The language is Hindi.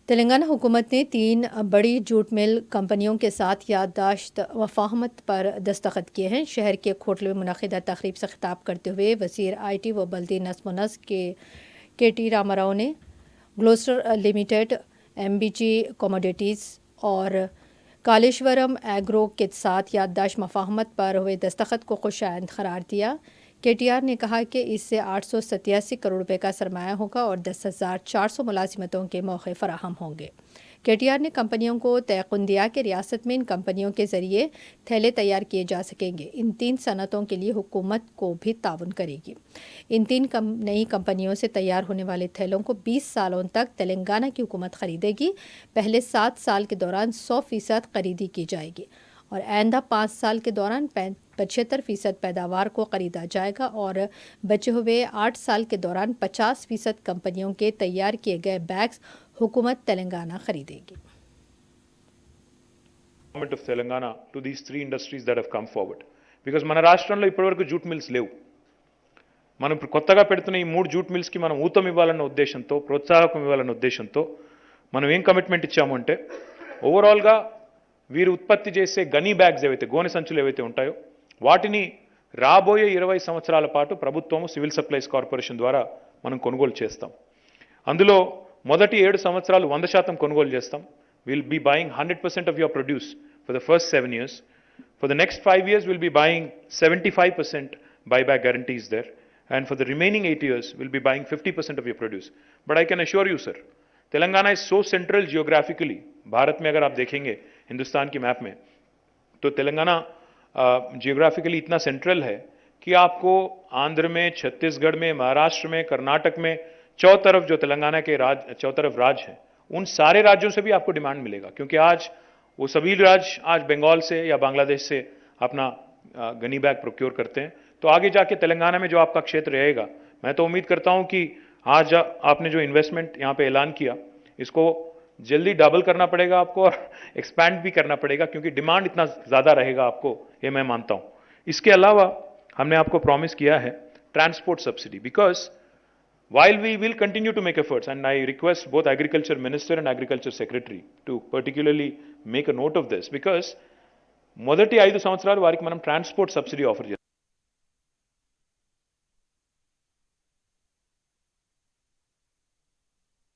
तेलंगाना हुकूमत ने 3 बड़ी जूट मिल कंपनियों के साथ याददाश्त वफ़ाहमत पर दस्तखत किए हैं। शहर के खोटले में मुनक़िदा तक़रीब से खिताब करते हुए वज़ीर IT व बल्दी नज़्म व नस्क़ के टी रामाराव ने ग्लोस्टर लिमिटेड, MBG कमोडिटीज़ और कालेश्वरम एग्रो के साथ याददाश्त वफ़ाहमत पर हुए दस्तखत को खुशाइंद करार दिया। KTR ने कहा कि इससे 887 करोड़ रुपए का सरमाया होगा और 10,400 मुलाजिमतों के मौके फराहम होंगे। KTR ने कंपनियों को तयक़ुन दिया कि रियासत में इन कंपनियों के ज़रिए थैले तैयार किए जा सकेंगे। इन 3 सनतों के लिए हुकूमत को भी ताउन करेगी। इन 3 नई कंपनियों से तैयार होने वाले थैलों को 20 सालों तक तेलंगाना की हुकूमत ख़रीदेगी। पहले 7 साल के दौरान 100% खरीदी की जाएगी और आइंदा 5 साल के दौरान 75% पैदावार को ख़रीदा जाएगा और बचे हुए 8 साल के दौरान 50% कंपनियों के तैयार किए गए बैग्स हुकूमत तेलंगाना खरीदेगी। Government of Telangana to these 3 industries that have come forward, because మన రాష్ట్రంలో ఇప్పటివరకు జూట్ మిల్స్ లేవు. మనం ఇప్పుడు కొత్తగా పెడుతున్న ఈ 3 జూట్ మిల్స్ కి మనం ఊతం ఇవ్వాలన్న ఉద్దేశంతో, ప్రోత్సాహకం ఇవ్వాలన్న ఉద్దేశంతో మనం ఏం కమిట్మెంట్ ఇచ్చాము అంటే ఓవరాల్ గా వీరు ఉత్పత్తి చేసే గనీ బ్యాగ్స్ ఏవైతే గోనె సంచులు ఏవైతే ఉంటాయో వాటిని రాబోయే 20 సంవత్సరాల పాటు ప్రభుత్వము సివిల్ సప్లైస్ కార్పొరేషన్ ద్వారా మనం కొనుగోలు చేస్తాం. అందులో మొదటి 7 సంవత్సరాలు 100% కొనుగోలు చేస్తాం. We'll be buying 100% of your produce for the first 7 years. For the next 5 years, we'll be buying 75% buyback guarantees there. And for the remaining 8 years, we'll be buying 50% of your produce. But I can assure you, sir, Telangana is so central geographically. Bharat में अगर आप देखेंगे हिंदुस्तान की मैप में, तो तेलंगाना जियोग्राफिकली इतना सेंट्रल है कि आपको आंध्र में, छत्तीसगढ़ में, महाराष्ट्र में, कर्नाटक में, चौतरफ जो तेलंगाना के चौतरफ राज्य हैं, उन सारे राज्यों से भी आपको डिमांड मिलेगा, क्योंकि आज वो सभी राज्य आज बंगाल से या बांग्लादेश से अपना गनी बैग प्रोक्योर करते हैं. तो आगे जाके तेलंगाना में जो आपका क्षेत्र रहेगा, मैं तो उम्मीद करता हूं कि आज आपने जो इन्वेस्टमेंट यहां पे ऐलान किया, इसको जल्दी डबल करना पड़ेगा आपको और एक्सपैंड भी करना पड़ेगा, क्योंकि डिमांड इतना ज्यादा रहेगा आपको, ये मैं मानता हूं. इसके अलावा हमने आपको प्रॉमिस किया है transport subsidy, because while we will continue to make efforts, and I request both Agriculture Minister and Agriculture Secretary to particularly make a note of this, because మొదటి 5 సంవత్సరాలు వారికి మనం ట్రాన్స్పోర్ట్ సబ్సిడీ ఆఫర్ చేస్తాం.